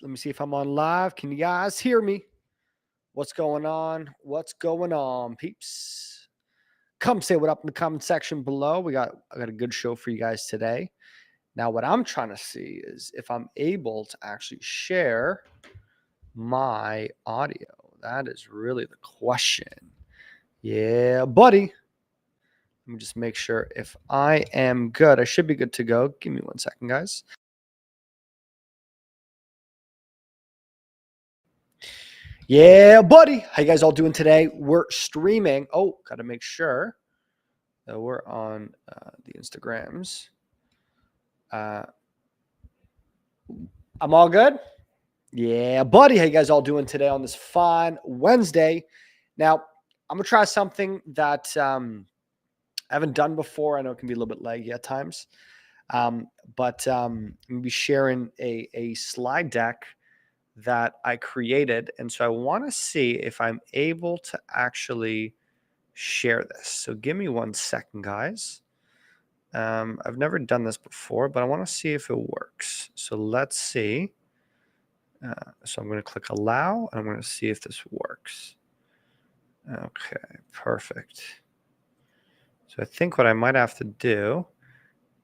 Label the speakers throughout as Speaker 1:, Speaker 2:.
Speaker 1: Let me see if I'm on live. Can you guys hear me? What's going on? What's going on, peeps? Come say what up in the comment section below. I got a good show for you guys today. Now, what I'm trying to see is if I'm able to actually share my audio. That is really the question. Yeah, buddy. Let me just make sure if I am good. I should be good to go. Give me 1 second, guys. Yeah, buddy. How you guys all doing today? We're streaming. Oh, got to make sure that we're on the Instagrams. I'm all good. Yeah, buddy. How you guys all doing today on this fine Wednesday? Now, I'm going to try something that I haven't done before. I know it can be a little bit laggy at times. But I'm going to be sharing a slide deck that I created. And so I want to see if I'm able to actually share this. So give me 1 second, guys. I've never done this before, but I want to see if it works. So let's see. So I'm going to click allow, and I'm going to see if this works. Okay, perfect. So I think what I might have to do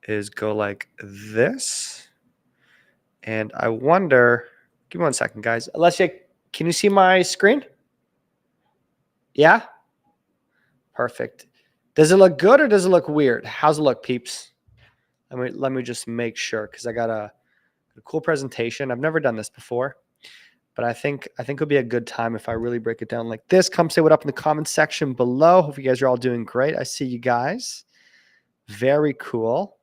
Speaker 1: is go like this. And I wonder, give me 1 second, guys. Alessia, can you see my screen? Yeah? Perfect. Does it look good or does it look weird? How's it look, peeps? Let me just make sure, because I got a cool presentation. I've never done this before, but I think it'll be a good time if I really break it down like this. Come say what up in the comment section below. Hope you guys are all doing great. I see you guys. Very cool.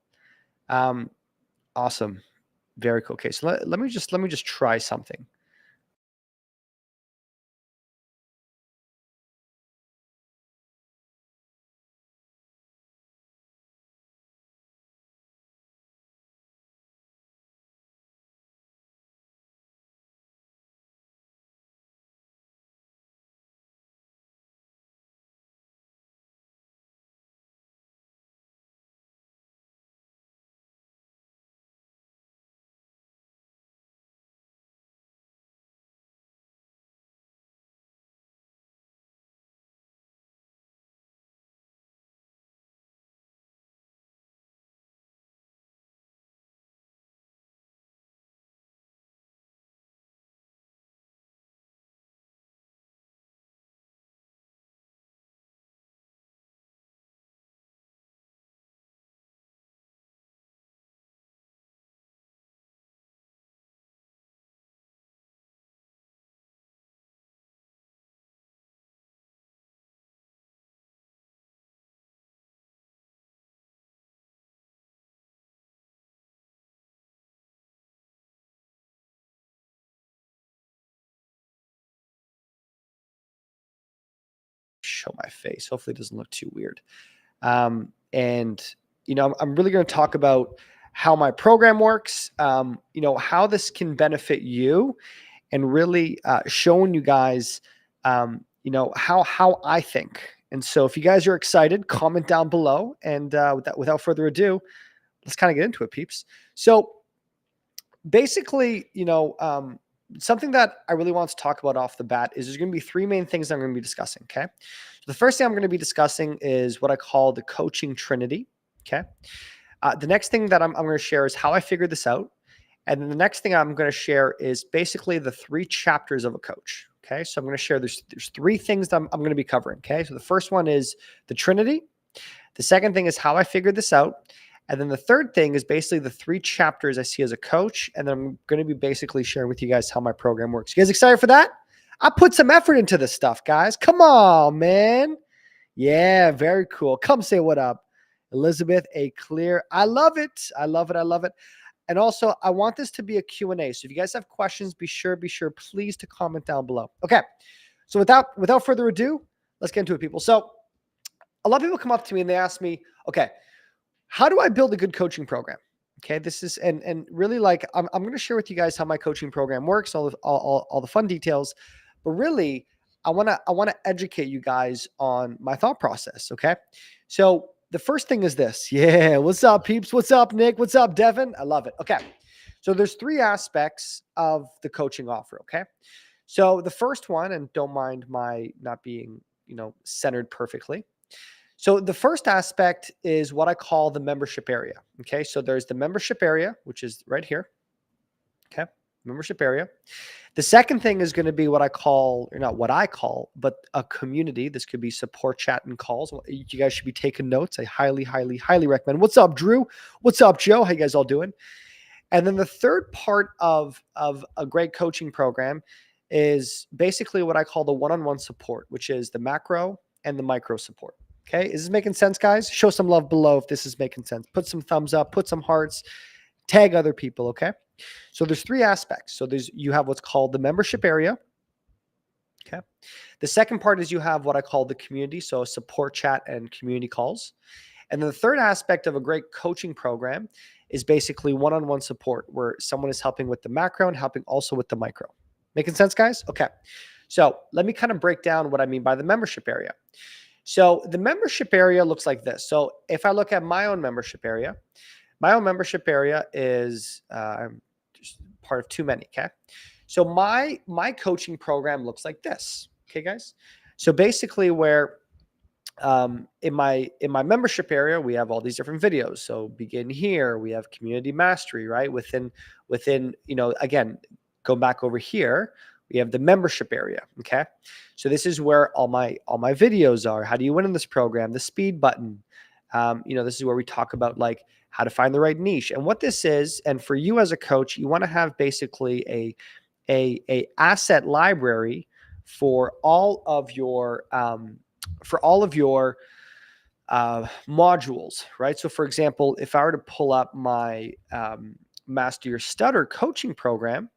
Speaker 1: Awesome. Very cool. Okay, so let me just try something. Show my face. Hopefully it doesn't look too weird. And I'm really going to talk about how my program works, how this can benefit you, and really showing you guys, how I think. And so if you guys are excited, comment down below. And without further ado, let's kind of get into it, peeps. So basically, something that I really want to talk about off the bat is there's going to be 3 main things I'm going to be discussing. Okay. So the first thing I'm going to be discussing is what I call the coaching trinity. Okay. The next thing that I'm going to share is how I figured this out. And then the next thing I'm going to share is basically the 3 chapters of a coach. Okay. So I'm going to share there's 3 things that I'm going to be covering. Okay. So the first one is the trinity. The second thing is how I figured this out. And then the third thing is basically the 3 chapters I see as a coach. And then I'm going to be basically sharing with you guys how my program works. You guys excited for that? I put some effort into this stuff, guys. Come on, man. Yeah, very cool. Come say what up. Elizabeth, a clear. I love it. I love it. I love it. And also, I want this to be a Q&A. So if you guys have questions, be sure, please to comment down below. Okay. So without further ado, let's get into it, people. So a lot of people come up to me and they ask me, okay, how do I build a good coaching program? Okay, this is and really like I'm going to share with you guys how my coaching program works, all the fun details, but really I want to educate you guys on my thought process. Okay, so the first thing is this. Yeah, what's up, peeps? What's up, Nick? What's up, Devin? I love it. Okay, So there's three aspects of the coaching offer. Okay. So the first one, and don't mind my not being, centered perfectly. So the first aspect is what I call the membership area. Okay. So there's the membership area, which is right here. Okay. Membership area. The second thing is going to be what I call, or not what I call, but a community. This could be support chat and calls. You guys should be taking notes. I highly, highly, highly recommend. What's up, Drew? What's up, Joe? How you guys all doing? And then the third part of a great coaching program is basically what I call the one-on-one support, which is the macro and the micro support. Okay. Is this making sense, guys? Show some love below if this is making sense. Put some thumbs up, put some hearts, tag other people. Okay. So there's three aspects. So you have what's called the membership area. Okay. The second part is you have what I call the community. So support chat and community calls. And then the third aspect of a great coaching program is basically one-on-one support where someone is helping with the macro and helping also with the micro. Making sense, guys? Okay. So let me kind of break down what I mean by the membership area. So the membership area looks like this. So if I look at my own membership area is just part of too many. Okay. So my coaching program looks like this. Okay, guys. So basically where in my membership area, we have all these different videos. So begin here, we have community mastery, right? Within, again, go back over here, we have the membership area. Okay. So this is where all my videos are. How do you win in this program? The speed button. This is where we talk about like how to find the right niche and what this is. And for you as a coach, you want to have basically a asset library for all of your modules, right? So for example, if I were to pull up my Master Your Stutter coaching program,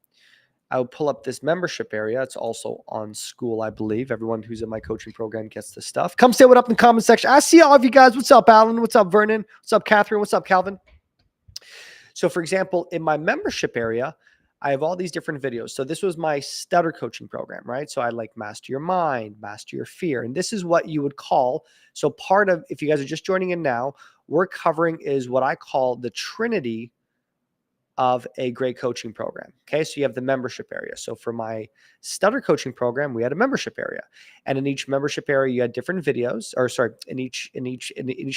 Speaker 1: I would pull up this membership area. It's also on School, I believe. Everyone who's in my coaching program gets this stuff. Come say what up in the comment section. I see all of you guys. What's up, Alan? What's up, Vernon? What's up, Catherine? What's up, Calvin? So for example, in my membership area, I have all these different videos. So this was my stutter coaching program, right? So I like master your mind, master your fear. And this is what you would call, so part of, if you guys are just joining in now, we're covering is what I call the Trinity of a great coaching program. Okay. So you have the membership area. So for my stutter coaching program, we had a membership area, and in each membership area, you had different videos, or sorry, in each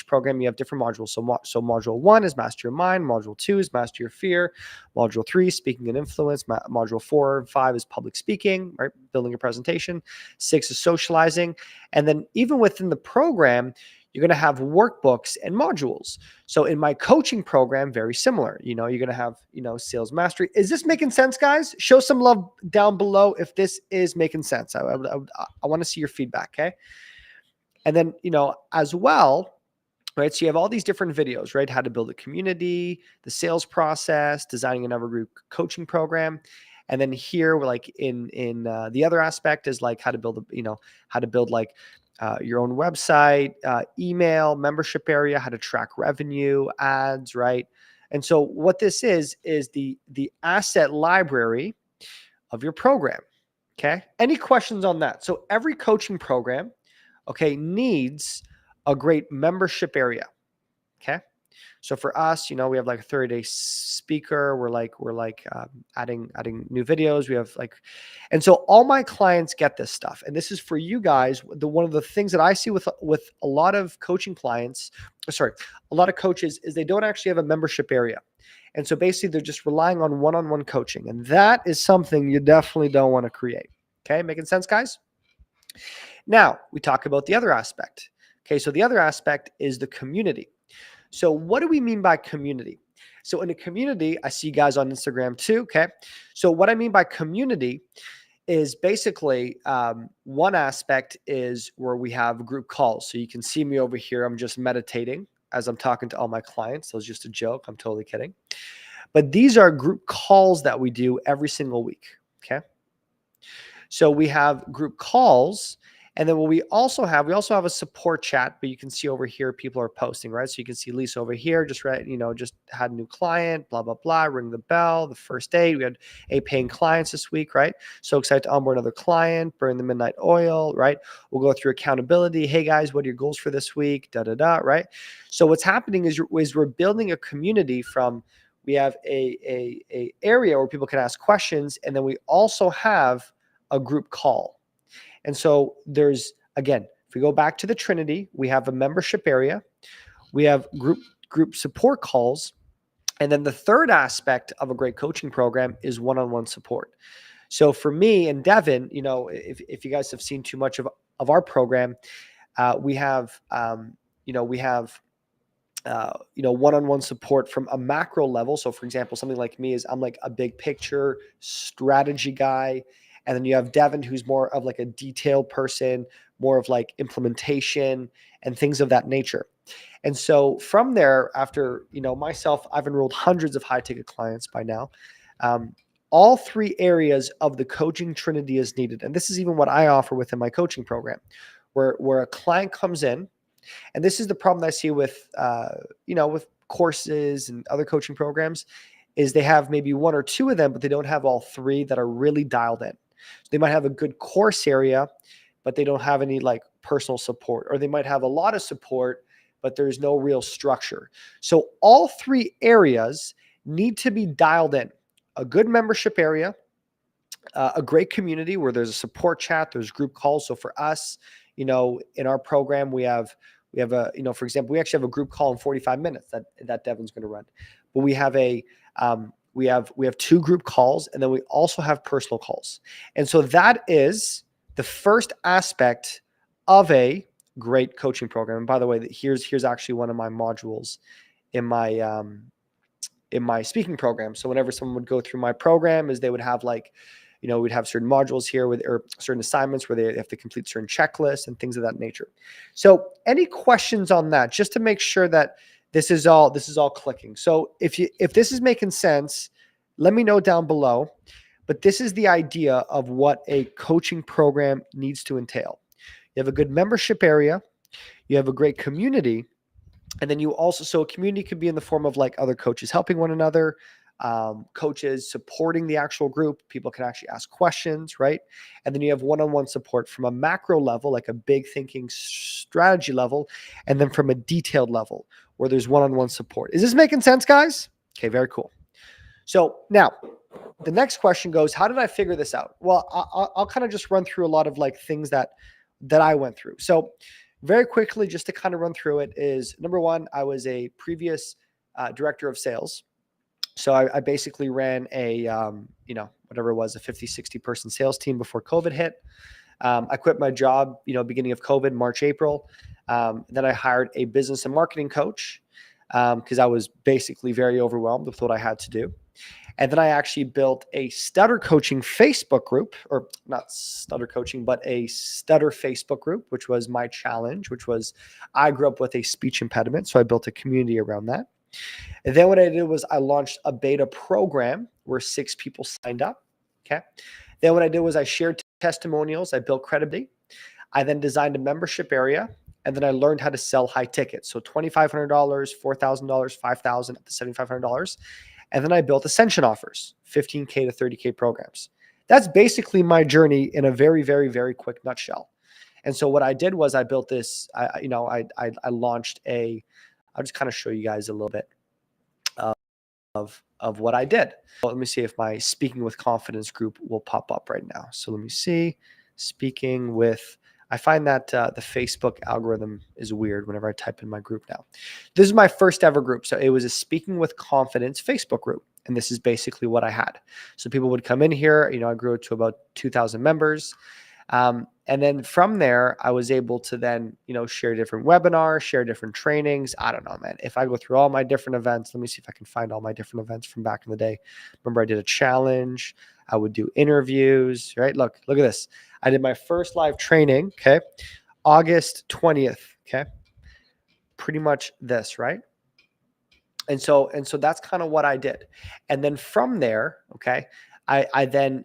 Speaker 1: program, you have different modules. So module 1 is master your mind. Module 2 is master your fear. Module 3, speaking and influence. Module 4 and 5 is public speaking, right? Building a presentation. 6 is socializing. And then even within the program, you're going to have workbooks and modules. So in my coaching program, very similar, you're going to have, sales mastery. Is this making sense, guys? Show some love down below if this is making sense. I want to see your feedback. Okay. And then, as well, right? So you have all these different videos, right? How to build a community, the sales process, designing an evergroup coaching program. And then here, like in the other aspect is like how to build, like your own website, email, membership area, how to track revenue, ads, right? And so what this is the asset library of your program. Okay. Any questions on that? So every coaching program, okay, needs a great membership area. Okay. So for us, we have like a 30-day speaker. We're adding new videos. We have and so all my clients get this stuff. And this is for you guys. One of the things that I see with a lot of coaching clients, a lot of coaches, is they don't actually have a membership area. And so basically they're just relying on one-on-one coaching. And that is something you definitely don't want to create. Okay. Making sense, guys? Now we talk about the other aspect. Okay. So the other aspect is the community. So what do we mean by community? So in a community, I see you guys on Instagram too. Okay. So what I mean by community is basically one aspect is where we have group calls. So you can see me over here. I'm just meditating as I'm talking to all my clients. So it's just a joke. I'm totally kidding. But these are group calls that we do every single week. Okay. So we have group calls. And then what we also have a support chat, but you can see over here, people are posting, right? So you can see Lisa over here, just had a new client, blah, blah, blah, ring the bell, the first date. We had 8 paying clients this week, right? So excited to onboard another client, burn the midnight oil, right? We'll go through accountability. Hey guys, what are your goals for this week? Right? So what's happening is we're building a community from, we have a area where people can ask questions, and then we also have a group call. And so there's, again, if we go back to the Trinity, we have a membership area, we have group support calls, and then the third aspect of a great coaching program is one-on-one support. So for me and Devin, if you guys have seen too much of our program, we have one-on-one support from a macro level. So for example, something like me is I'm like a big picture strategy guy. And then you have Devin, who's more of like a detailed person, more of like implementation and things of that nature. And so from there, after, myself, I've enrolled hundreds of high ticket clients by now. All three areas of the coaching Trinity is needed. And this is even what I offer within my coaching program, where a client comes in. And this is the problem that I see with, with courses and other coaching programs, is they have maybe one or two of them, but they don't have all three that are really dialed in. So they might have a good course area, but they don't have any like personal support, or they might have a lot of support, but there's no real structure. So all three areas need to be dialed in. A good membership area, a great community where there's a support chat, there's group calls. So for us, in our program, we have a, for example, we actually have a group call in 45 minutes that Devin's going to run. But we have we have two group calls, and then we also have personal calls. And so that is the first aspect of a great coaching program. And by the way, here's actually one of my modules in my speaking program. So whenever someone would go through my program, is they would have like, we'd have certain modules here or certain assignments where they have to complete certain checklists and things of that nature. So any questions on that, just to make sure that this is all clicking. So if this is making sense, let me know down below. But this is the idea of what a coaching program needs to entail. You have a good membership area, you have a great community, and then you also, so a community could be in the form of like other coaches helping one another, coaches supporting the actual group. People can actually ask questions, right? And then you have one-on-one support from a macro level, like a big thinking strategy level, and then from a detailed level where there's one-on-one support. Is this making sense, guys? Okay, very cool. So now the next question goes, how did I figure this out? Well, I'll kind of just run through a lot of like things that I went through. So very quickly, just to kind of run through it, is number one, I was a previous director of sales. So I basically ran a, whatever it was, a 50, 60 person sales team before COVID hit. I quit my job, beginning of COVID, March, April. Then I hired a business and marketing coach because I was basically very overwhelmed with what I had to do. And then I actually built a stutter coaching Facebook group, or not stutter coaching, but a stutter Facebook group, which was my challenge, which was I grew up with a speech impediment. So I built a community around that. And then what I did was I launched a beta program where 6 people signed up. Okay. Then what I did was I shared testimonials. I built credibility. I then designed a membership area. And then I learned how to sell high tickets. So $2,500, $4,000, $5,000 up to $7,500. And then I built ascension offers, 15K to 30K programs. That's basically my journey in a very, very, very quick nutshell. And so what I did was I built this, I launched I'll just kind of show you guys a little bit of what I did. Well, let me see if my Speaking with Confidence group will pop up right now. So let me see, Speaking with, I find that the Facebook algorithm is weird whenever I type in my group now. This is my first ever group. So it was a Speaking with Confidence Facebook group. And this is basically what I had. So people would come in here, I grew it to about 2,000 members. And then from there, I was able to then, share different webinars, share different trainings. I don't know, man. If I go through all my different events, let me see if I can find all my different events from back in the day. Remember, I did a challenge. I would do interviews, right? Look at this. I did my first live training, okay, August 20th, okay? Pretty much this, right? And so that's kind of what I did. And then from there, okay, I then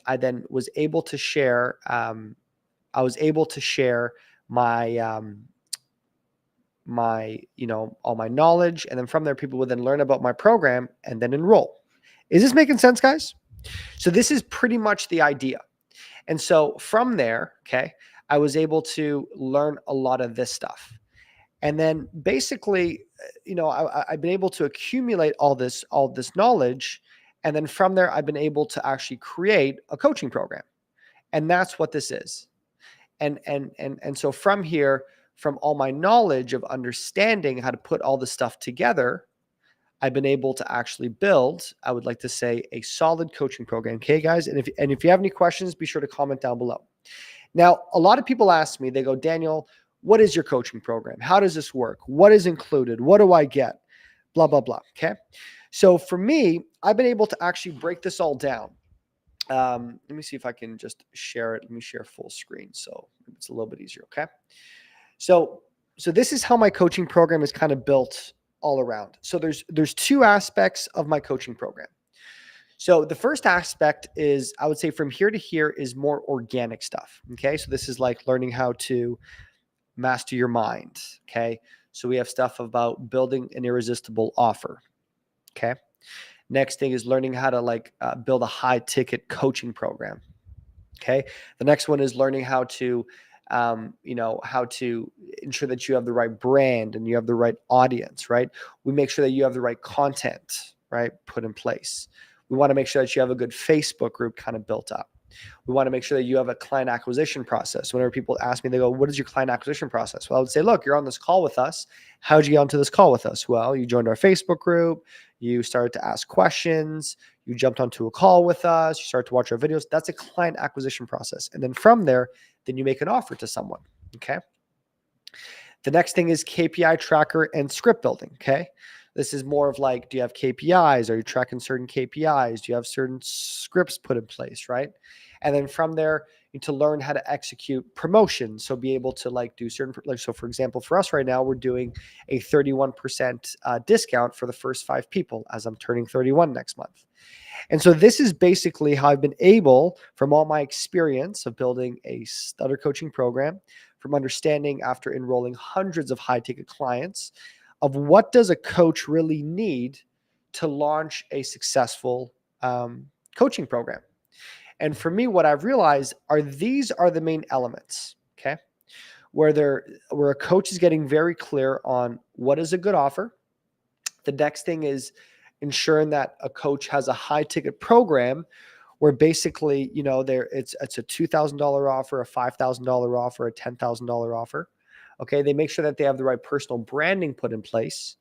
Speaker 1: was able to share, my, all my knowledge. And then from there, people would then learn about my program and then enroll. Is this making sense, guys? So this is pretty much the idea. And so from there, okay, I was able to learn a lot of this stuff. And then basically, I've been able to accumulate all this knowledge. And then from there, I've been able to actually create a coaching program. And that's what this is. And so from here, from all my knowledge of understanding how to put all this stuff together, I've been able to actually build, I would like to say, a solid coaching program. Okay, guys. And if you have any questions, be sure to comment down below. Now, a lot of people ask me, they go, Daniel, what is your coaching program? How does this work? What is included? What do I get? Blah, blah, blah. Okay. So for me, I've been able to actually break this all down. Let me see if I can just share it. Let me share full screen, so it's a little bit easier. Okay. So this is how my coaching program is kind of built all around. So there's two aspects of my coaching program. So the first aspect is, I would say, from here to here is more organic stuff. Okay. So this is like learning how to master your mind. Okay. So we have stuff about building an irresistible offer. Okay. Next thing is learning how to build a high ticket coaching program. Okay. The next one is learning how to, how to ensure that you have the right brand and you have the right audience, right? We make sure that you have the right content, right, put in place. We want to make sure that you have a good Facebook group kind of built up. We want to make sure that you have a client acquisition process. Whenever people ask me, they go, what is your client acquisition process? Well, I would say, look, you're on this call with us. How did you get onto this call with us? Well, you joined our Facebook group. You started to ask questions. You jumped onto a call with us. You started to watch our videos. That's a client acquisition process. And then from there, then you make an offer to someone. Okay. The next thing is KPI tracker and script building. Okay. This is more of like, do you have KPIs? Are you tracking certain KPIs? Do you have certain scripts put in place, right? And then from there, you need to learn how to execute promotions. So be able to do certain, so for example, for us right now, we're doing a 31% discount for the first 5 people as I'm turning 31 next month. And so this is basically how I've been able, from all my experience of building a stutter coaching program, from understanding after enrolling hundreds of high ticket clients, of what does a coach really need to launch a successful coaching program. And for me, what I've realized are these are the main elements, okay? Where a coach is getting very clear on what is a good offer. The next thing is ensuring that a coach has a high ticket program where basically, it's a $2,000 offer, a $5,000 offer, a $10,000 offer. Okay. They make sure that they have the right personal branding put in place.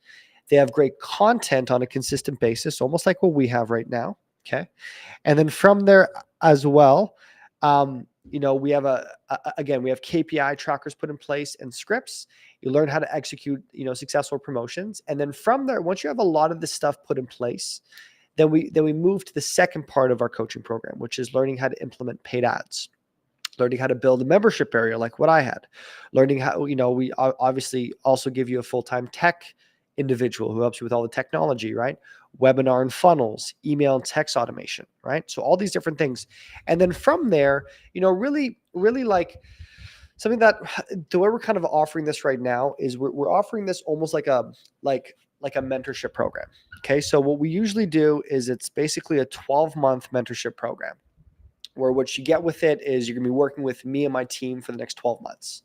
Speaker 1: They have great content on a consistent basis, almost like what we have right now. Okay. And then from there as well, we have we have KPI trackers put in place and scripts. You learn how to execute, successful promotions. And then from there, once you have a lot of this stuff put in place, then we move to the second part of our coaching program, which is learning how to implement paid ads, learning how to build a membership area like what I had, learning how, we obviously also give you a full-time tech individual who helps you with all the technology, right? Webinar and funnels, email and text automation, right? So all these different things. And then from there, really, really something that the way we're kind of offering this right now is we're offering this almost like a mentorship program. Okay. So what we usually do is it's basically a 12-month mentorship program where what you get with it is you're going to be working with me and my team for the next 12 months.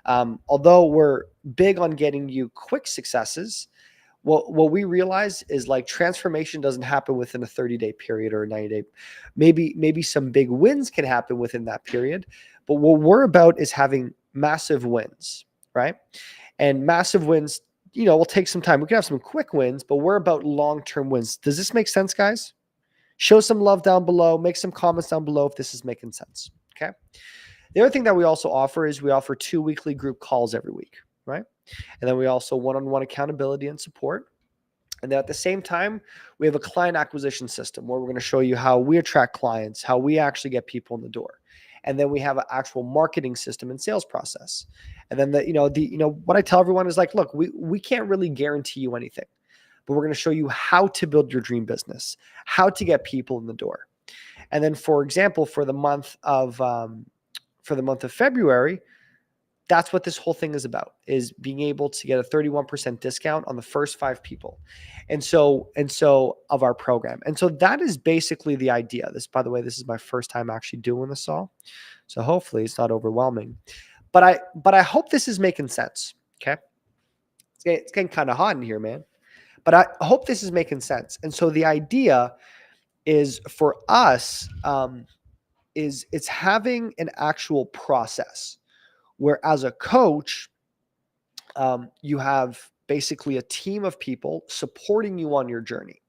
Speaker 1: Although we're big on getting you quick successes, what we realize is transformation doesn't happen within a 30-day period or a 90-day. Maybe some big wins can happen within that period, but what we're about is having massive wins, right? And massive wins, will take some time. We can have some quick wins, but we're about long-term wins. Does this make sense, guys? Show some love down below. Make some comments down below if this is making sense. Okay. The other thing that we also offer is we offer 2 weekly group calls every week, right? And then we also one-on-one accountability and support. And then at the same time, we have a client acquisition system where we're going to show you how we attract clients, how we actually get people in the door. And then we have an actual marketing system and sales process. And then what I tell everyone is look, we can't really guarantee you anything, but we're going to show you how to build your dream business, how to get people in the door. And then, for example, for the month of February, that's what this whole thing is about, is being able to get a 31% discount on the first 5 people. And so of our program. And so that is basically the idea. This, by the way, this is my first time actually doing this all. So hopefully it's not overwhelming, but I hope this is making sense. Okay. It's getting kind of hot in here, man. But I hope this is making sense. And so the idea is for us, is it's having an actual process where as a coach, you have basically a team of people supporting you on your journey.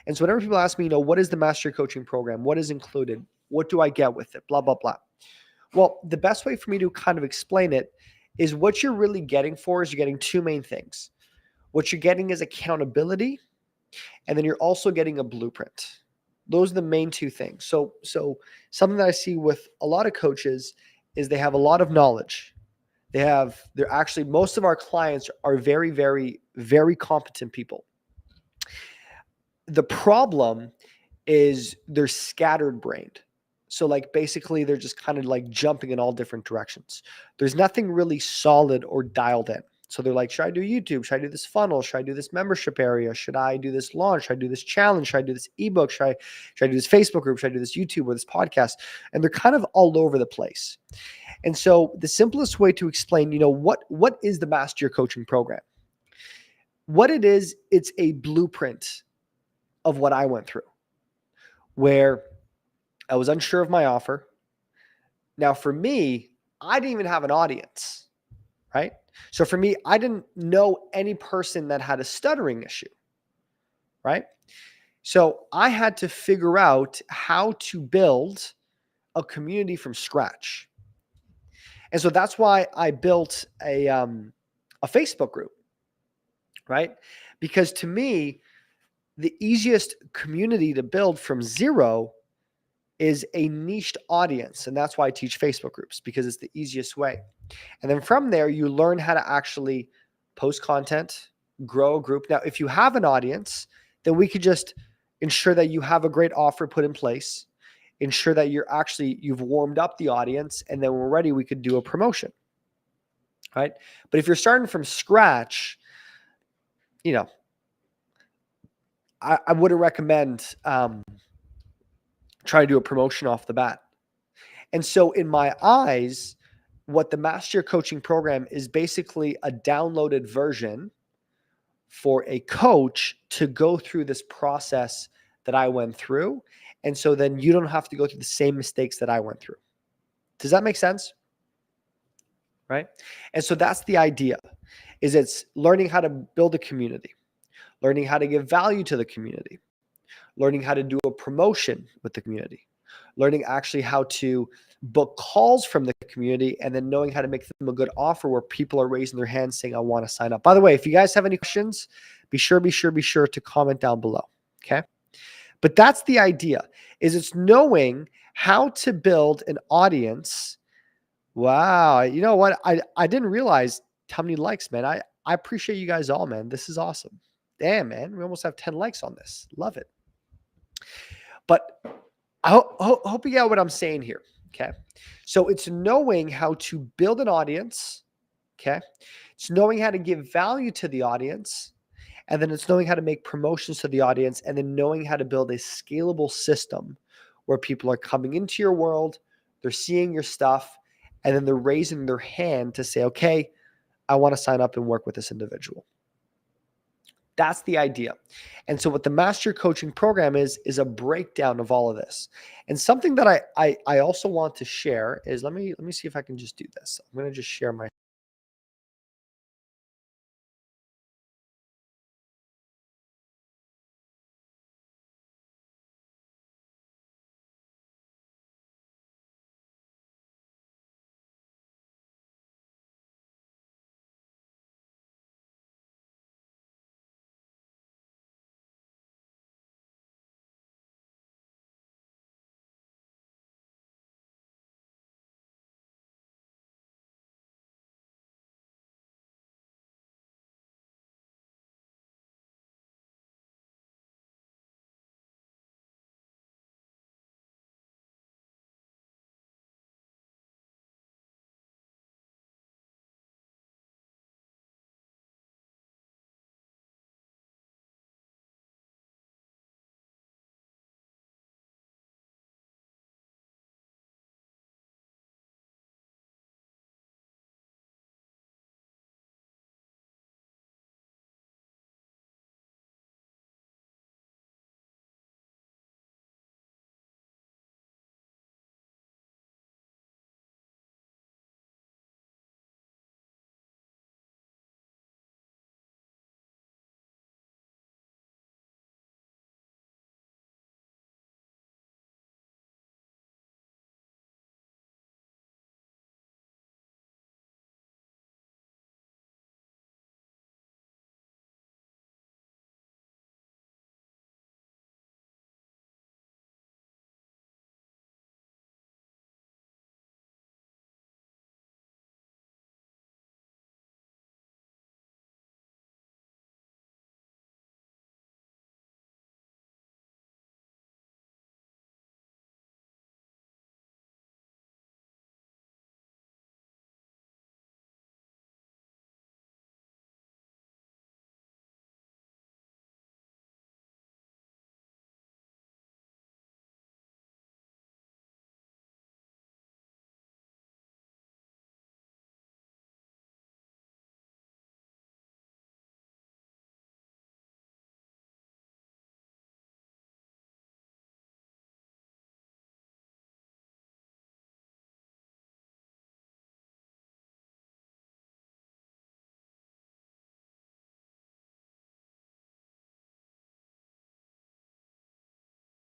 Speaker 1: And so whenever people ask me, what is the mastery coaching program? What is included? What do I get with it? Blah, blah, blah. Well, the best way for me to kind of explain it is what you're really getting for is you're getting two main things. What you're getting is accountability, and then you're also getting a blueprint. Those are the main two things. So something that I see with a lot of coaches is they have a lot of knowledge. They're actually, most of our clients are very, very, very competent people. The problem is they're scattered brained. So like basically they're just kind of like jumping in all different directions. There's nothing really solid or dialed in. So they're like, should I do YouTube? Should I do this funnel? Should I do this membership area? Should I do this launch? Should I do this challenge? Should I do this ebook? Should I do this Facebook group? Should I do this YouTube or this podcast? And they're kind of all over the place. And so the simplest way to explain, what is the Master Your Coaching program? What it is, it's a blueprint of what I went through, where I was unsure of my offer. Now, for me, I didn't even have an audience, right? So for me, I didn't know any person that had a stuttering issue, right? So I had to figure out how to build a community from scratch. And so that's why I built a Facebook group, right? Because to me, the easiest community to build from zero is a niched audience. And that's why I teach Facebook groups, because it's the easiest way. And then from there, you learn how to actually post content, grow a group. Now, if you have an audience, then we could just ensure that you have a great offer put in place, ensure that you've warmed up the audience, and then when we're ready, we could do a promotion, right? But if you're starting from scratch, I wouldn't recommend try to do a promotion off the bat. And so in my eyes, what the Master Your Coaching program is basically a downloaded version for a coach to go through this process that I went through. And so then you don't have to go through the same mistakes that I went through. Does that make sense? Right? And so that's the idea, is it's learning how to build a community, learning how to give value to the community, learning how to do a promotion with the community, learning actually how to book calls from the community, and then knowing how to make them a good offer where people are raising their hands saying, I want to sign up. By the way, if you guys have any questions, be sure to comment down below. Okay. But that's the idea, is it's knowing how to build an audience. Wow. You know what? I didn't realize how many likes, man. I appreciate you guys all, man. This is awesome. Damn, man. We almost have 10 likes on this. Love it. But I hope you get what I'm saying here. Okay. So it's knowing how to build an audience. Okay. It's knowing how to give value to the audience. And then it's knowing how to make promotions to the audience, and then knowing how to build a scalable system where people are coming into your world, they're seeing your stuff, and then they're raising their hand to say, okay, I want to sign up and work with this individual. That's the idea. And so what the Master Coaching program is a breakdown of all of this. And something that I also want to share is, let me see if I can just do this. I'm going to just share my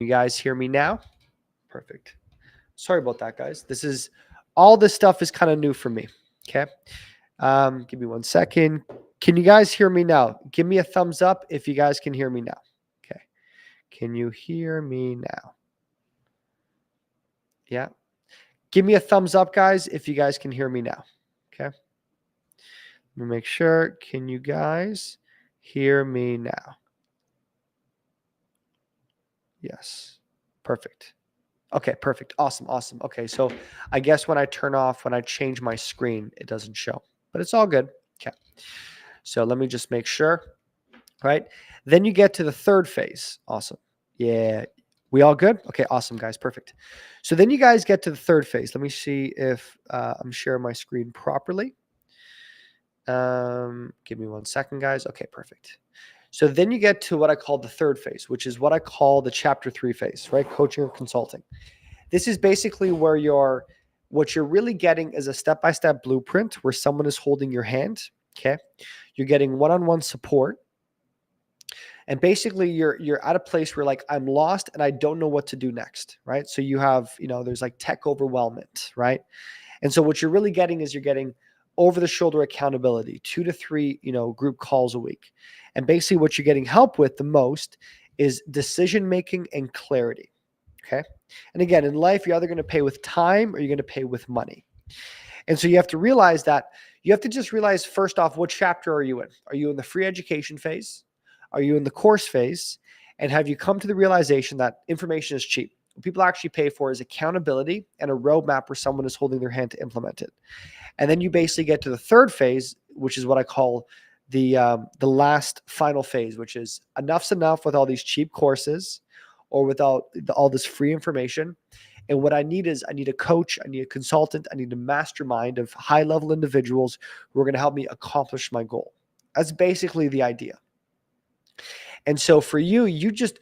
Speaker 1: You guys hear me now? Perfect. Sorry about that, guys. All this stuff is kind of new for me. Okay. Give me 1 second. Can you guys hear me now? Give me a thumbs up if you guys can hear me now. Okay. Can you hear me now? Yeah. Give me a thumbs up, guys, if you guys can hear me now. Okay. Let me make sure. Can you guys hear me now? Yes. Perfect. Okay, perfect. Awesome. Okay, so I guess when I change my screen, it doesn't show, but it's all good. Okay. So let me just make sure, right? Then you get to the third phase. Awesome. Yeah. We all good? Okay, awesome, guys. Perfect. So then you guys get to the third phase. Let me see if I'm sharing my screen properly. Give me 1 second, guys. Okay, perfect. So then you get to what I call the third phase, which is what I call the chapter 3 phase, right? Coaching or consulting. This is basically where what you're really getting is a step-by-step blueprint where someone is holding your hand. Okay. You're getting one-on-one support. And basically you're at a place where like, I'm lost and I don't know what to do next. Right. So you have, there's like tech overwhelmment. Right. And so what you're really getting is you're getting over the shoulder accountability, 2 to 3, group calls a week. And basically what you're getting help with the most is decision-making and clarity. Okay. And again, in life, you're either going to pay with time or you're going to pay with money. And so you have to realize that you have to just realize first off, what chapter are you in? Are you in the free education phase? Are you in the course phase? And have you come to the realization that information is cheap? What people actually pay for is accountability and a roadmap where someone is holding their hand to implement it. And then you basically get to the third phase, which is what I call the last final phase, which is enough's enough with all these cheap courses or without all this free information. And what I need is I need a coach, I need a consultant, I need a mastermind of high-level individuals who are going to help me accomplish my goal. That's basically the idea. And so for you just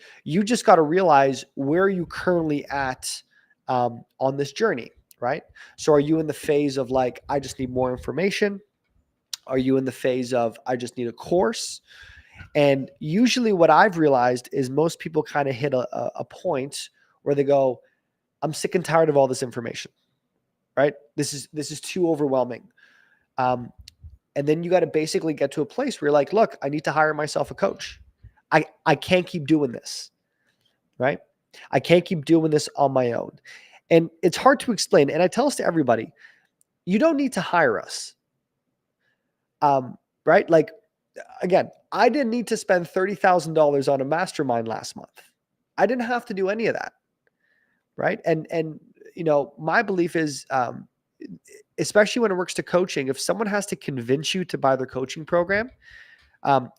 Speaker 1: got to realize where you currently at on this journey, right? So are you in the phase of like, I just need more information? Are you in the phase of, I just need a course? And usually what I've realized is most people kind of hit a point where they go, I'm sick and tired of all this information, right? This is too overwhelming. And then you got to basically get to a place where you're like, look, I need to hire myself a coach. I can't keep doing this, right? I can't keep doing this on my own. And it's hard to explain. And I tell this to everybody, you don't need to hire us. Right? Like, again, I didn't need to spend $30,000 on a mastermind last month. I didn't have to do any of that. Right. And my belief is, especially when it works to coaching, if someone has to convince you to buy their coaching program,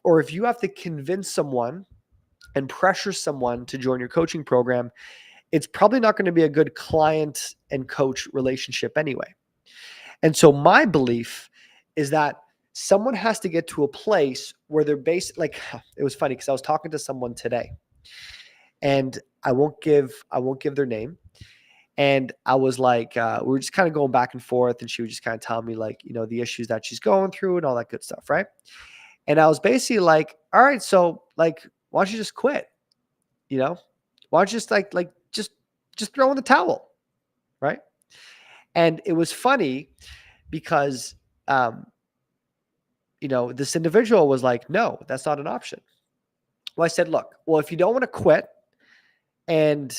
Speaker 1: or if you have to convince someone and pressure someone to join your coaching program, it's probably not going to be a good client and coach relationship anyway. And so my belief is that someone has to get to a place where they're like, it was funny because I was talking to someone today and I won't give their name. And I was like, we were just kind of going back and forth and she would just kind of tell me like, the issues that she's going through and all that good stuff. Right. And I was basically like, all right, so like, why don't you just quit? Why don't you just just throw in the towel? Right. And it was funny because, this individual was like, no, that's not an option. Well, I said, look, if you don't want to quit and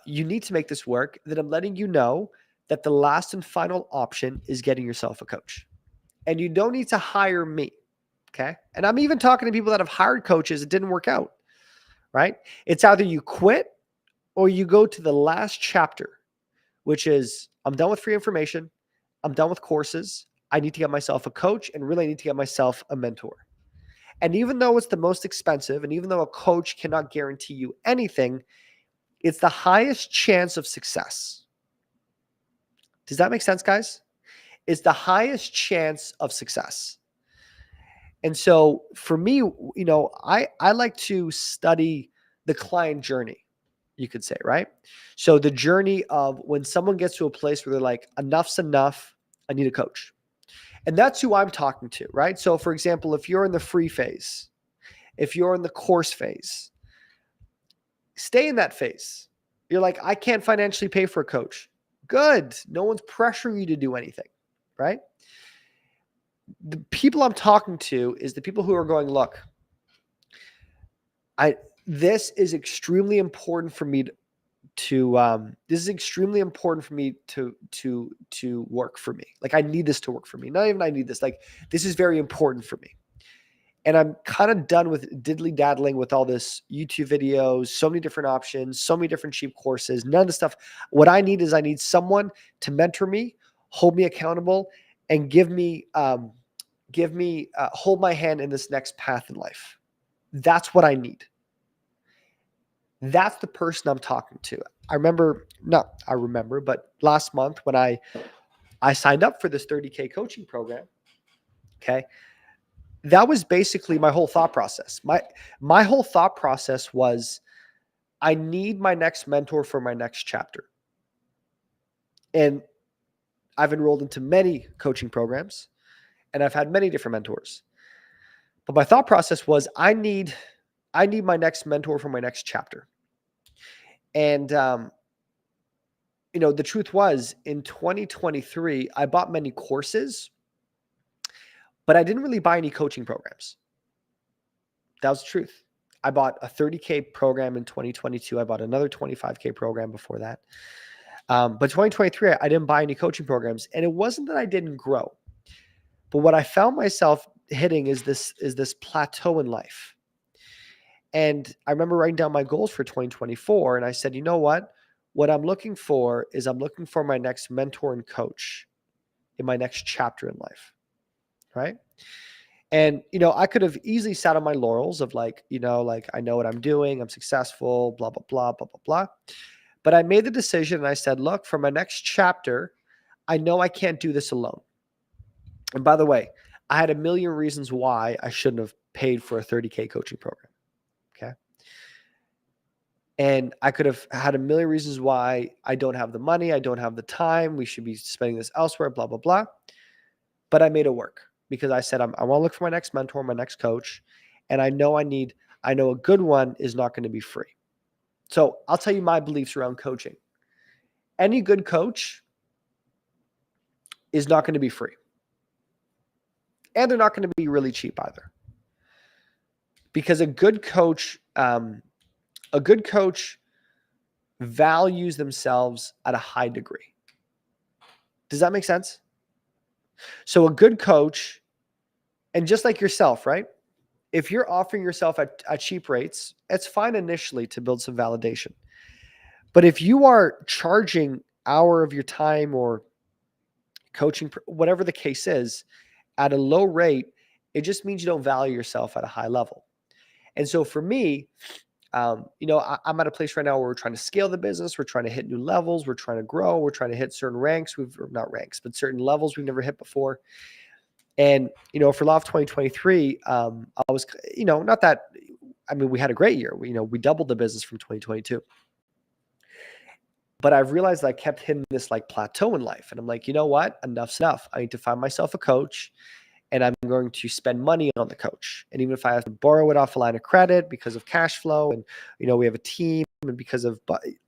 Speaker 1: you need to make this work, then I'm letting you know that the last and final option is getting yourself a coach. And you don't need to hire me. Okay. And I'm even talking to people that have hired coaches. It didn't work out. Right. It's either you quit or you go to the last chapter, which is I'm done with free information. I'm done with courses. I need to get myself a coach and really need to get myself a mentor. And even though it's the most expensive, and even though a coach cannot guarantee you anything, it's the highest chance of success. Does that make sense, guys? It's the highest chance of success. And so for me, I like to study the client journey, you could say, right? So the journey of when someone gets to a place where they're like, enough's enough, I need a coach. And that's who I'm talking to, right? So for example, if you're in the free phase, if you're in the course phase, Stay in that phase. You're like, I can't financially pay for a coach. Good. No one's pressuring you to do anything, right? The people I'm talking to is the people who are going, look, this is extremely important for me this is extremely important for me to work for me. Like, I need this to work for me. Not even I need this. Like, this is very important for me. And I'm kind of done with diddly daddling with all this YouTube videos, so many different options, so many different cheap courses, none of the stuff. What I need someone to mentor me, hold me accountable, and hold my hand in this next path in life. That's what I need. That's the person I'm talking to. But last month when I signed up for this 30K coaching program, okay, that was basically my whole thought process. My whole thought process was, I need my next mentor for my next chapter. And I've enrolled into many coaching programs and I've had many different mentors. But my thought process was, I need my next mentor for my next chapter. And the truth was, in 2023, I bought many courses, but I didn't really buy any coaching programs. That was the truth. I bought a 30K program in 2022. I bought another 25K program before that. But 2023, I didn't buy any coaching programs. And it wasn't that I didn't grow. But what I found myself hitting is this plateau in life. And I remember writing down my goals for 2024. And I said, you know what? What I'm looking for is my next mentor and coach in my next chapter in life. Right? And, I could have easily sat on my laurels of like I know what I'm doing. I'm successful, blah, blah, blah, blah, blah, blah. But I made the decision and I said, look, for my next chapter, I know I can't do this alone. And by the way, I had a million reasons why I shouldn't have paid for a 30K coaching program. Okay. And I could have had a million reasons why I don't have the money. I don't have the time. We should be spending this elsewhere, blah, blah, blah. But I made it work because I said, I want to look for my next mentor, my next coach. And I know a good one is not going to be free. So I'll tell you my beliefs around coaching. Any good coach is not going to be free. And they're not going to be really cheap either. Because a good coach values themselves at a high degree. Does that make sense? So a good coach, and just like yourself, right? If you're offering yourself at cheap rates, it's fine initially to build some validation. But if you are charging hour of your time or coaching, whatever the case is, at a low rate, it just means you don't value yourself at a high level. And so for me, I'm at a place right now where we're trying to scale the business. We're trying to hit new levels. We're trying to grow. We're trying to hit certain ranks. Not ranks, but certain levels we've never hit before. And, for a lot of 2023, I was, not that, we had a great year. We doubled the business from 2022. But I've realized that I kept hitting this like plateau in life. And I'm like, you know what? Enough's enough. I need to find myself a coach and I'm going to spend money on the coach. And even if I have to borrow it off a line of credit because of cash flow and, we have a team and because of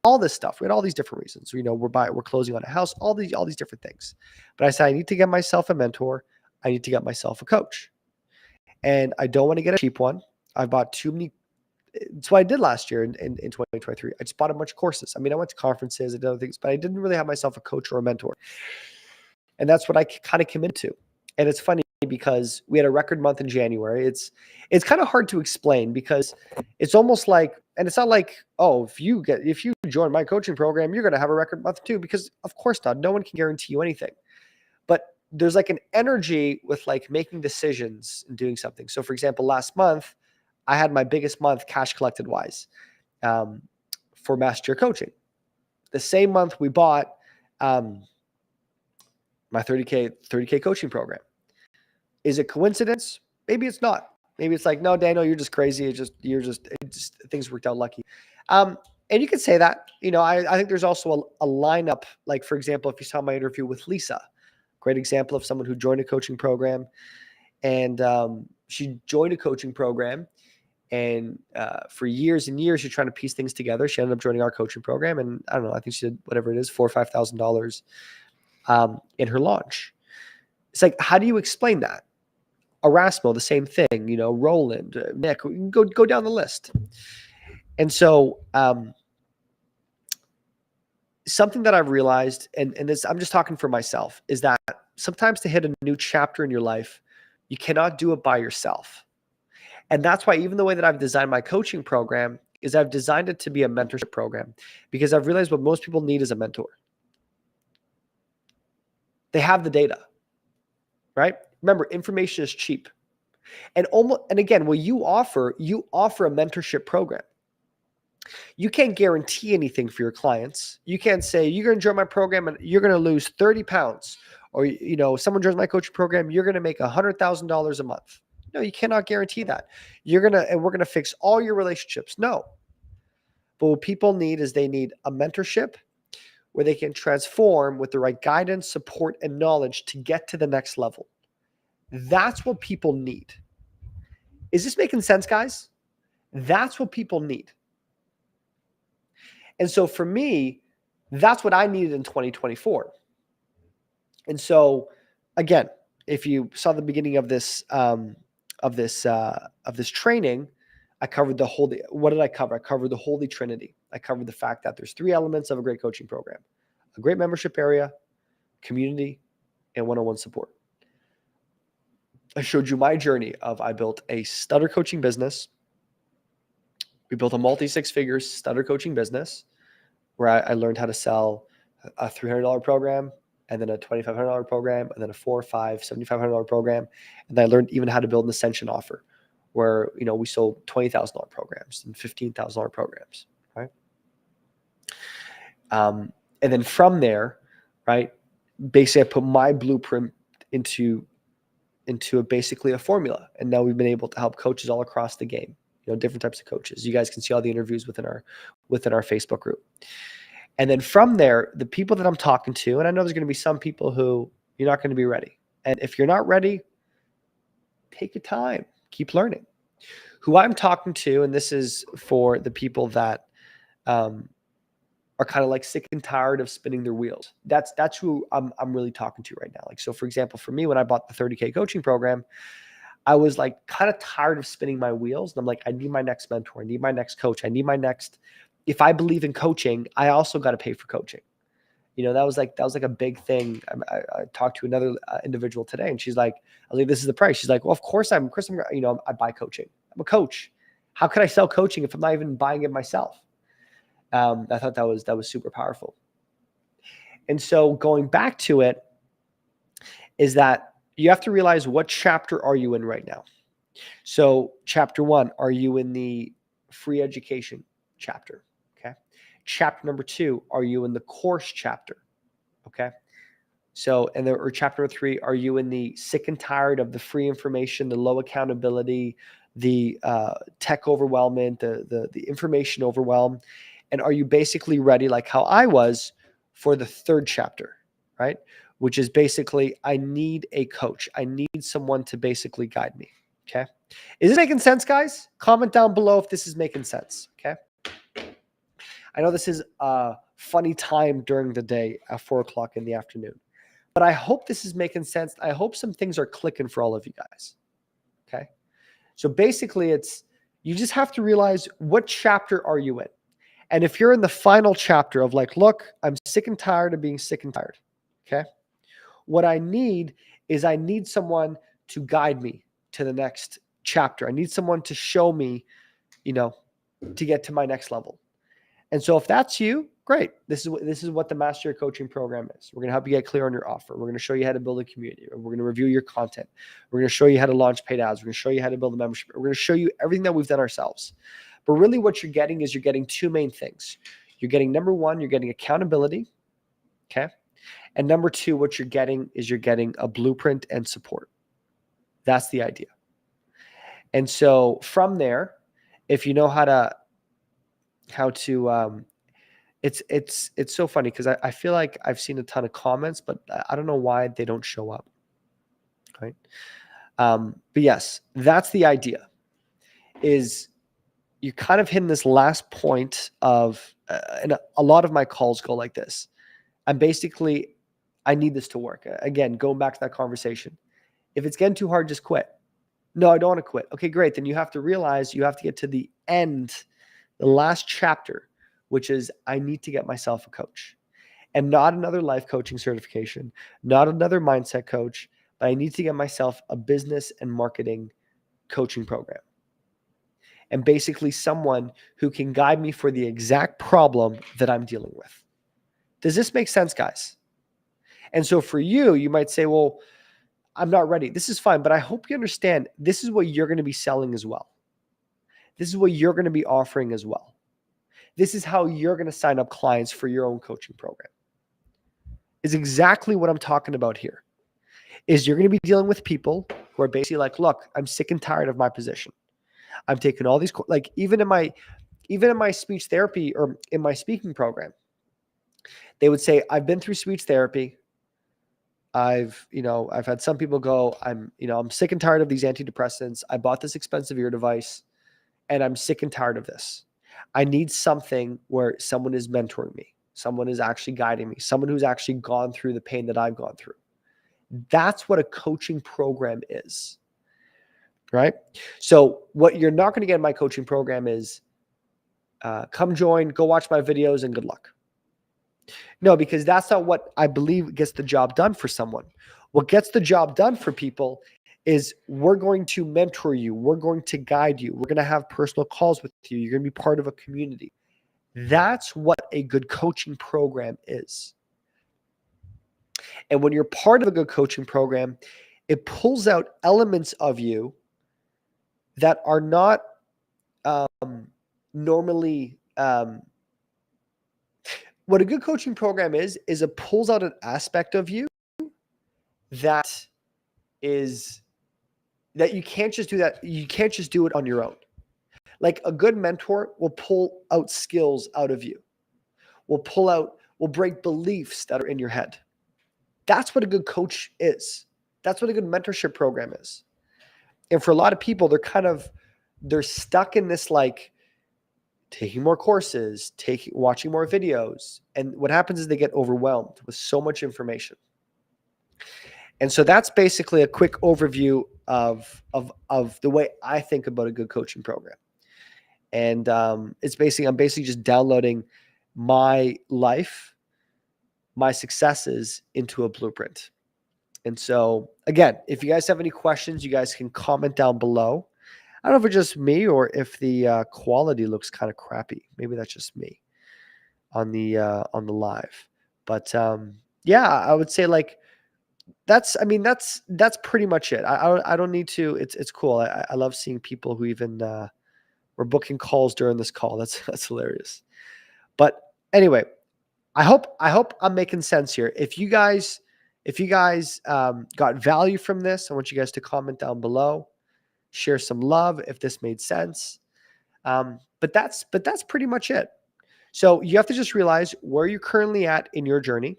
Speaker 1: all this stuff, we had all these different reasons, we're closing on a house, all these different things. But I said, I need to get myself a mentor. I need to get myself a coach. And I don't want to get a cheap one. I've bought too many. It's what I did last year in 2023. I just bought a bunch of courses. I went to conferences and other things, but I didn't really have myself a coach or a mentor. And that's what I kind of committed to. And it's funny because we had a record month in January. It's kind of hard to explain because it's almost like, and it's not like, oh, if you join my coaching program, you're going to have a record month too, because of course not. No one can guarantee you anything. But there's like an energy with like making decisions and doing something. So for example, last month, I had my biggest month cash collected wise for Master Coaching. The same month we bought my 30K coaching program. Is it coincidence? Maybe it's not. Maybe it's like, no, Daniel, you're just crazy. Things worked out lucky. And you could say that, I think there's also a lineup. Like, for example, if you saw my interview with Lisa, great example of someone who joined a coaching program and she joined a coaching program And for years and years, she's trying to piece things together. She ended up joining our coaching program, and I don't know, I think she did whatever it is, $4,000 or $5,000 in her launch. It's like, how do you explain that? Erasmo, the same thing. Roland, Nick, go down the list. And so something that I've realized, and this, I'm just talking for myself, is that sometimes to hit a new chapter in your life, you cannot do it by yourself. And that's why even the way that I've designed my coaching program is I've designed it to be a mentorship program, because I've realized what most people need is a mentor. They have the data, right? Remember, information is cheap. And again, what you offer a mentorship program. You can't guarantee anything for your clients. You can't say, you're going to join my program and you're going to lose 30 pounds. Or, someone joins my coaching program, you're going to make $100,000 a month. No, you cannot guarantee that. We're going to fix all your relationships. No. But what people need is they need a mentorship where they can transform with the right guidance, support, and knowledge to get to the next level. That's what people need. Is this making sense, guys? That's what people need. And so for me, that's what I needed in 2024. And so again, if you saw the beginning of this training, I covered what did I cover? I covered the Holy Trinity. I covered the fact that there's 3 elements of a great coaching program: a great membership area, community, and one-on-one support. I showed you my journey of, I built a stutter coaching business. We built a multi-6 figures stutter coaching business where I learned how to sell a $300 program, and then a $2,500 program, and then a $400, $500, $7,500 program. And then I learned even how to build an ascension offer where, we sold $20,000 programs and $15,000 programs, right? And then from there, right, basically I put my blueprint into basically a formula. And now we've been able to help coaches all across the game, different types of coaches. You guys can see all the interviews within our Facebook group. And then from there, the people that I'm talking to, and I know there's going to be some people who you're not going to be ready. And if you're not ready, take your time, keep learning. Who I'm talking to, and this is for the people that are kind of like sick and tired of spinning their wheels. That's who I'm really talking to right now. Like, so for example, for me, when I bought the 30K coaching program, I was like kind of tired of spinning my wheels. And I'm like, I need my next mentor. I need my next coach. I need my next, if I believe in coaching, I also got to pay for coaching. That was like a big thing. I talked to another individual today, and she's like, I was like, this is the price. She's like, well, of course I'm, I buy coaching. I'm a coach. How could I sell coaching if I'm not even buying it myself? I thought that was super powerful. And so going back to it is that you have to realize, what chapter are you in right now? So chapter 1, are you in the free education chapter? Okay. Chapter number 2, are you in the course chapter? Okay. So, or chapter 3, are you in the sick and tired of the free information, the low accountability, the tech overwhelmment, the information overwhelm? And are you basically ready, like how I was, for the 3rd chapter, right? Which is basically, I need a coach. I need someone to basically guide me. Okay. Is this making sense, guys? Comment down below if this is making sense. Okay. I know this is a funny time during the day at 4:00 in the afternoon, but I hope this is making sense. I hope some things are clicking for all of you guys. Okay. So basically you just have to realize, what chapter are you in? And if you're in the final chapter of like, look, I'm sick and tired of being sick and tired. Okay. What I need someone to guide me to the next chapter. I need someone to show me, to get to my next level. And so if that's you, great. This is what the Master Your Coaching program is. We're going to help you get clear on your offer. We're going to show you how to build a community. We're going to review your content. We're going to show you how to launch paid ads. We're going to show you how to build a membership. We're going to show you everything that we've done ourselves. But really what you're getting is, you're getting 2 main things. You're getting, number 1, you're getting accountability. Okay. And number 2, what you're getting is, you're getting a blueprint and support. That's the idea. And so from there, if you know how to it's so funny, because I feel like I've seen a ton of comments, but I don't know why they don't show up. Right. But yes, that's the idea, is you kind of hitting this last point of, and a lot of my calls go like this. I need this to work. Again, going back to that conversation. If it's getting too hard, just quit. No, I don't want to quit. Okay, great. Then you have to realize you have to get to the end, the last chapter, which is I need to get myself a coach, and not another life coaching certification, not another mindset coach, but I need to get myself a business and marketing coaching program. And basically someone who can guide me for the exact problem that I'm dealing with. Does this make sense, guys? And so for you, you might say, well, I'm not ready. This is fine, but I hope you understand this is what you're going to be selling as well. This is what you're going to be offering as well. This is how you're going to sign up clients for your own coaching program. Is exactly what I'm talking about here. Is you're going to be dealing with people who are basically like, look, I'm sick and tired of my position. I'm taking all these, like even in my speech therapy or in my speaking program, they would say, I've been through speech therapy. I've had some people go, I'm sick and tired of these antidepressants. I bought this expensive ear device and I'm sick and tired of this. I need something where someone is mentoring me. Someone is actually guiding me. Someone who's actually gone through the pain that I've gone through. That's what a coaching program is, right? So what you're not going to get in my coaching program is come join, go watch my videos and good luck. No, because that's not what I believe gets the job done for someone. What gets the job done for people is we're going to mentor you. We're going to guide you. We're going to have personal calls with you. You're going to be part of a community. That's what a good coaching program is. And when you're part of a good coaching program, it pulls out elements of you that are not normally what a good coaching program is it pulls out an aspect of you that you can't just do that. You can't just do it on your own. Like a good mentor will pull out skills out of you, will break beliefs that are in your head. That's what a good coach is. That's what a good mentorship program is. And for a lot of people, they're stuck in this, like, taking more courses, watching more videos. And what happens is they get overwhelmed with so much information. And so that's basically a quick overview of the way I think about a good coaching program. And I'm basically just downloading my life, my successes into a blueprint. And so again, if you guys have any questions, you guys can comment down below. I don't know if it's just me or if the quality looks kind of crappy. Maybe that's just me on the live. But yeah, I would say like that's pretty much it. I don't need to. It's cool. I love seeing people who even were booking calls during this call. That's hilarious. But anyway, I hope I'm making sense here. If you guys got value from this, I want you guys to comment down below. Share some love if this made sense. But that's pretty much it. So you have to just realize where you're currently at in your journey.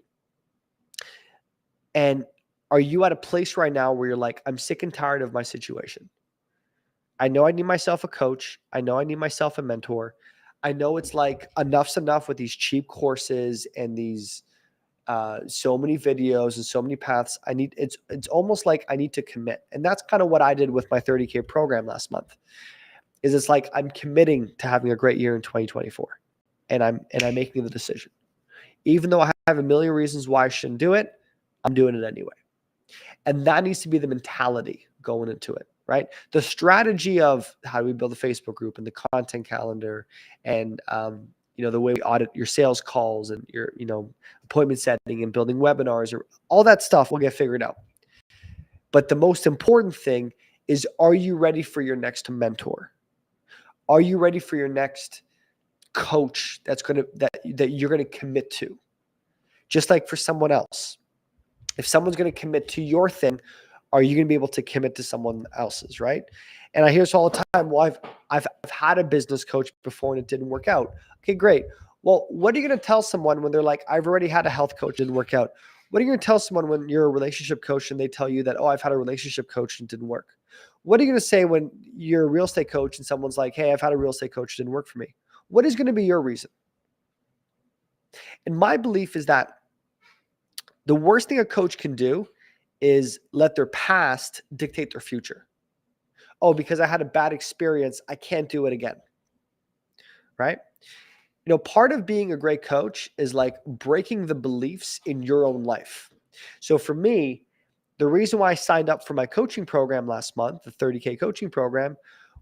Speaker 1: And are you at a place right now where you're like, I'm sick and tired of my situation? I know I need myself a coach. I know I need myself a mentor. I know it's like enough's enough with these cheap courses and these so many videos and so many paths. It's almost like I need to commit. And that's kind of what I did with my 30K program last month. It's like I'm committing to having a great year in 2024. And I'm making the decision. Even though I have a million reasons why I shouldn't do it, I'm doing it anyway. And that needs to be the mentality going into it, right? The strategy of how do we build a Facebook group and the content calendar and the way we audit your sales calls and your, appointment setting and building webinars, or all that stuff will get figured out. But the most important thing is, are you ready for your next mentor? Are you ready for your next coach that you're going to commit to? Just like for someone else. If someone's going to commit to your thing, are you going to be able to commit to someone else's, right? And I hear this all the time. Well, I've had a business coach before and it didn't work out. Okay, great. Well, what are you going to tell someone when they're like, I've already had a health coach, it didn't work out? What are you going to tell someone when you're a relationship coach and they tell you that, oh, I've had a relationship coach and it didn't work? What are you going to say when you're a real estate coach and someone's like, hey, I've had a real estate coach, it didn't work for me? What is going to be your reason? And my belief is that the worst thing a coach can do is let their past dictate their future. Oh, because I had a bad experience, I can't do it again. Right? Part of being a great coach is like breaking the beliefs in your own life. So for me, the reason why I signed up for my coaching program last month, the 30K coaching program,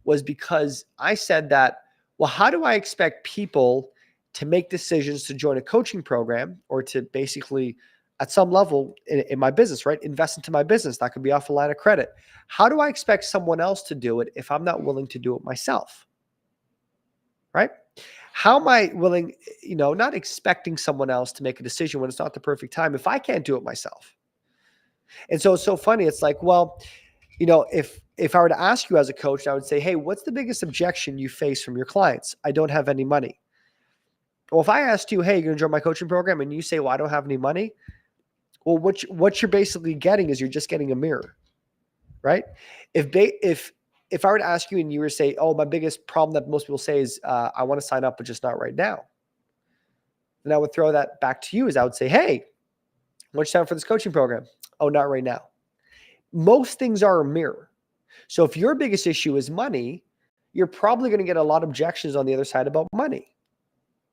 Speaker 1: was because I said that, well, how do I expect people to make decisions to join a coaching program or to basically, at some level in my business, right, invest into my business? That could be off a line of credit. How do I expect someone else to do it if I'm not willing to do it myself? Right? How am I willing, not expecting someone else to make a decision when it's not the perfect time if I can't do it myself? And so it's so funny. It's like, well, if I were to ask you as a coach, I would say, hey, what's the biggest objection you face from your clients? I don't have any money. Well, if I asked you, hey, you're going to join my coaching program, and you say, well, I don't have any money. Well, what you're basically getting is you're just getting a mirror, right? If I were to ask you and you were to say, oh, my biggest problem that most people say is I want to sign up, but just not right now. Then I would throw that back to you as I would say, hey, what's time for this coaching program? Oh, not right now. Most things are a mirror. So if your biggest issue is money, you're probably going to get a lot of objections on the other side about money,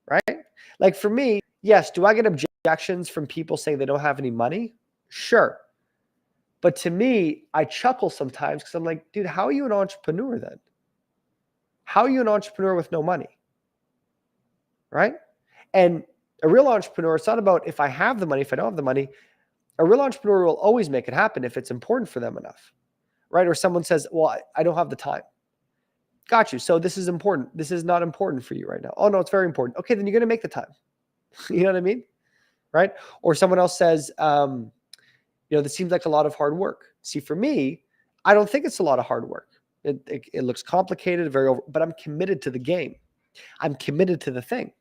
Speaker 1: right? Like for me, yes, do I get objections from people saying they don't have any money? Sure. But to me, I chuckle sometimes because I'm like, dude, how are you an entrepreneur then? How are you an entrepreneur with no money? Right? And a real entrepreneur, it's not about if I have the money, if I don't have the money. A real entrepreneur will always make it happen if it's important for them enough. Right? Or someone says, well, I don't have the time. Got you. So this is important. This is not important for you right now. Oh, no, it's very important. Okay, then you're going to make the time. You know what I mean? Right? Or someone else says, this seems like a lot of hard work. See, for me, I don't think it's a lot of hard work. It looks complicated, but I'm committed to the game. I'm committed to the thing.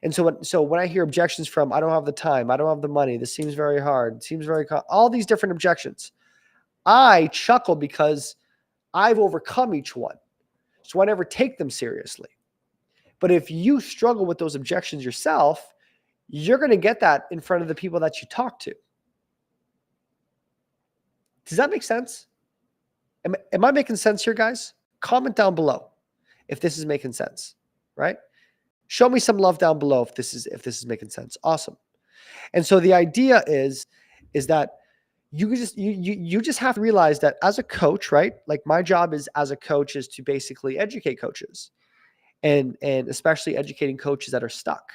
Speaker 1: And so when I hear objections from, I don't have the time, I don't have the money, this seems very hard, it seems all these different objections, I chuckle because I've overcome each one. So I never take them seriously. But if you struggle with those objections yourself, you're going to get that in front of the people that you talk to. Does that make sense? Am I making sense here, guys? Comment down below if this is making sense, right? Show me some love down below if this is making sense. Awesome. And so the idea is that you just have to realize that as a coach, right? Like my job is as a coach is to basically educate coaches and especially educating coaches that are stuck.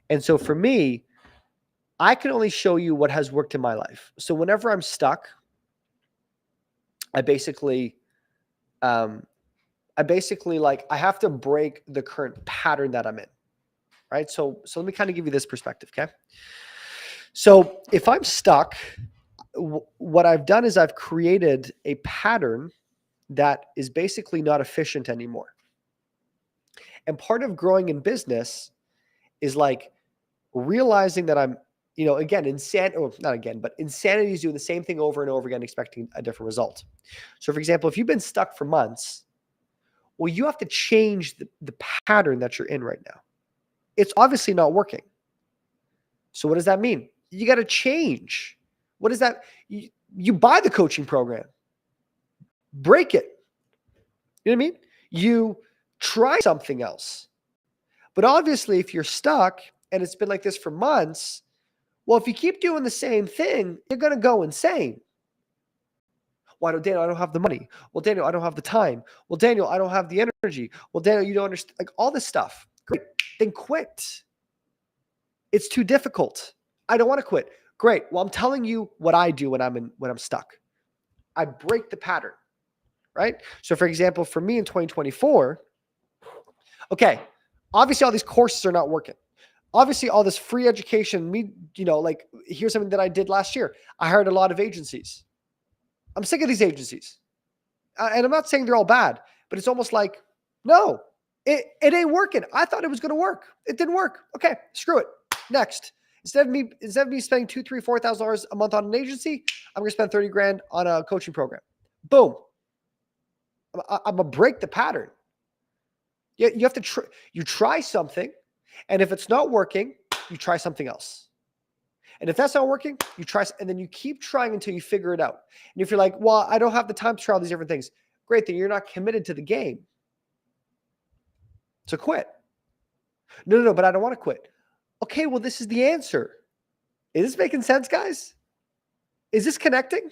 Speaker 1: And so for me, I can only show you what has worked in my life. So whenever I'm stuck, I basically like, I have to break the current pattern that I'm in, right? So let me kind of give you this perspective, okay? So if I'm stuck, what I've done is I've created a pattern that is basically not efficient anymore. And part of growing in business is like realizing that I'm, again, insanity is doing the same thing over and over again, expecting a different result. So for example, if you've been stuck for months, well, you have to change the pattern that you're in right now. It's obviously not working. So what does that mean? You got to change. What is that? You buy the coaching program, break it. You know what I mean? You try something else. But obviously, if you're stuck and it's been like this for months, well, if you keep doing the same thing, you're going to go insane. Why don't Daniel, I don't have the money. Well, Daniel, I don't have the time. Well, Daniel, I don't have the energy. Well, Daniel, you don't understand, like all this stuff. Great. Then quit. It's too difficult. I don't want to quit. Great. Well, I'm telling you what I do when I'm stuck. I break the pattern, right? So for example, for me in 2024, okay, obviously all these courses are not working. Obviously all this free education, like here's something that I did last year. I hired a lot of agencies. I'm sick of these agencies. And I'm not saying they're all bad, but it's almost like, no, it ain't working. I thought it was going to work. It didn't work. Okay, screw it. Next. Instead of me spending $2,000, $3,000, $4,000 a month on an agency, I'm going to spend 30 grand on a coaching program. Boom. I'm going to break the pattern. You have to you try something, and if it's not working, you try something else. And if that's not working, you try, and then you keep trying until you figure it out. And if you're like, well, I don't have the time to try all these different things, great, then you're not committed to the game. So quit. No, but I don't want to quit. Okay, well, this is the answer. Is this making sense, guys? Is this connecting?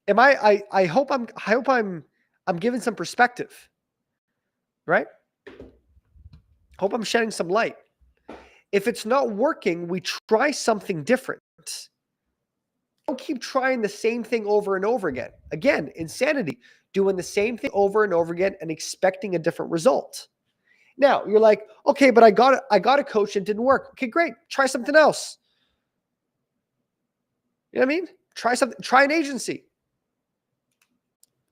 Speaker 1: I hope I'm giving some perspective, right? Hope I'm shedding some light. If it's not working, we try something different. Don't keep trying the same thing over and over again. Again, insanity, doing the same thing over and over again and expecting a different result. Now, you're like, okay, but I got a coach and it didn't work. Okay, great. Try something else. You know what I mean? Try something, try an agency.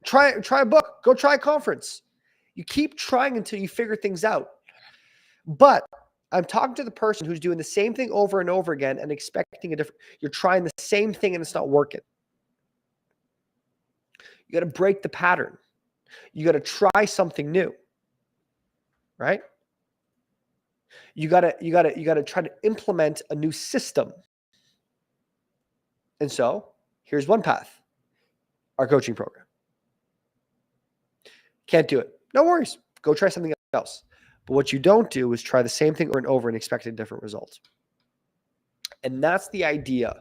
Speaker 1: Try a book. Go try a conference. You keep trying until you figure things out. But I'm talking to the person who's doing the same thing over and over again and expecting a different, you're trying the same thing and it's not working. You got to break the pattern. You got to try something new. Right? You got to try to implement a new system. And so, here's one path. Our coaching program. Can't do it. No worries. Go try something else. But what you don't do is try the same thing over and over and expect a different result. And that's the idea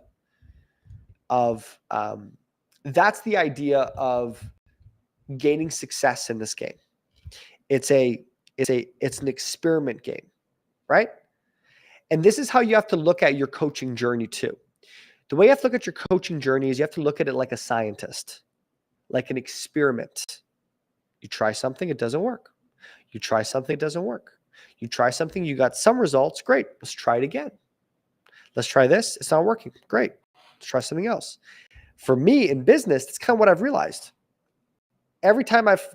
Speaker 1: of gaining success in this game. It's an experiment game, right? And this is how you have to look at your coaching journey too. The way you have to look at your coaching journey is you have to look at it like a scientist, like an experiment. You try something, it doesn't work. You try something, it doesn't work. You try something, you got some results, great. Let's try it again. Let's try this, it's not working, great. Let's try something else. For me in business, that's kind of what I've realized. Every time I've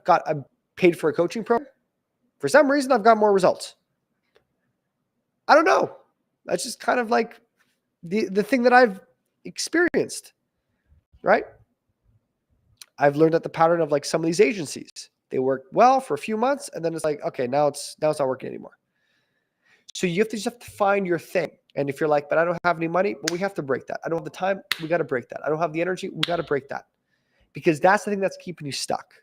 Speaker 1: paid for a coaching program, for some reason I've got more results. I don't know. That's just kind of like the thing that I've experienced, right? I've learned that the pattern of like some of these agencies, they work well for a few months and then it's like, okay, now it's not working anymore. So you just have to find your thing. And if you're like, but I don't have any money, well, we have to break that. I don't have the time. We got to break that. I don't have the energy. We got to break that because that's the thing that's keeping you stuck.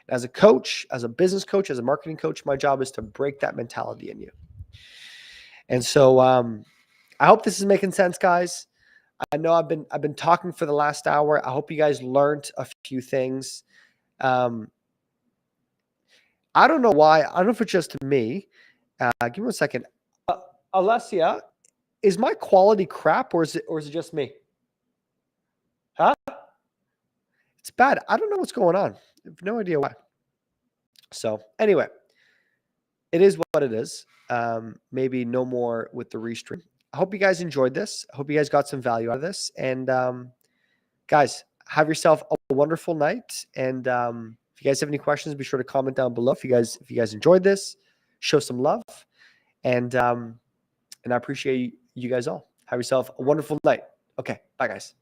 Speaker 1: And as a coach, as a business coach, as a marketing coach, my job is to break that mentality in you. And so I hope this is making sense, guys. I know I've been talking for the last hour. I hope you guys learned a few things. I don't know why. I don't know if it's just me. Give me 1 second. Alessia, is my quality crap or is it just me? Huh? It's bad. I don't know what's going on. I have no idea why. So anyway, it is what it is. Maybe no more with the restream. I hope you guys enjoyed this. I hope you guys got some value out of this. And guys, have yourself a wonderful night. And if you guys have any questions, be sure to comment down below. If you guys enjoyed this, show some love. And I appreciate you guys all. Have yourself a wonderful night. Okay, bye guys.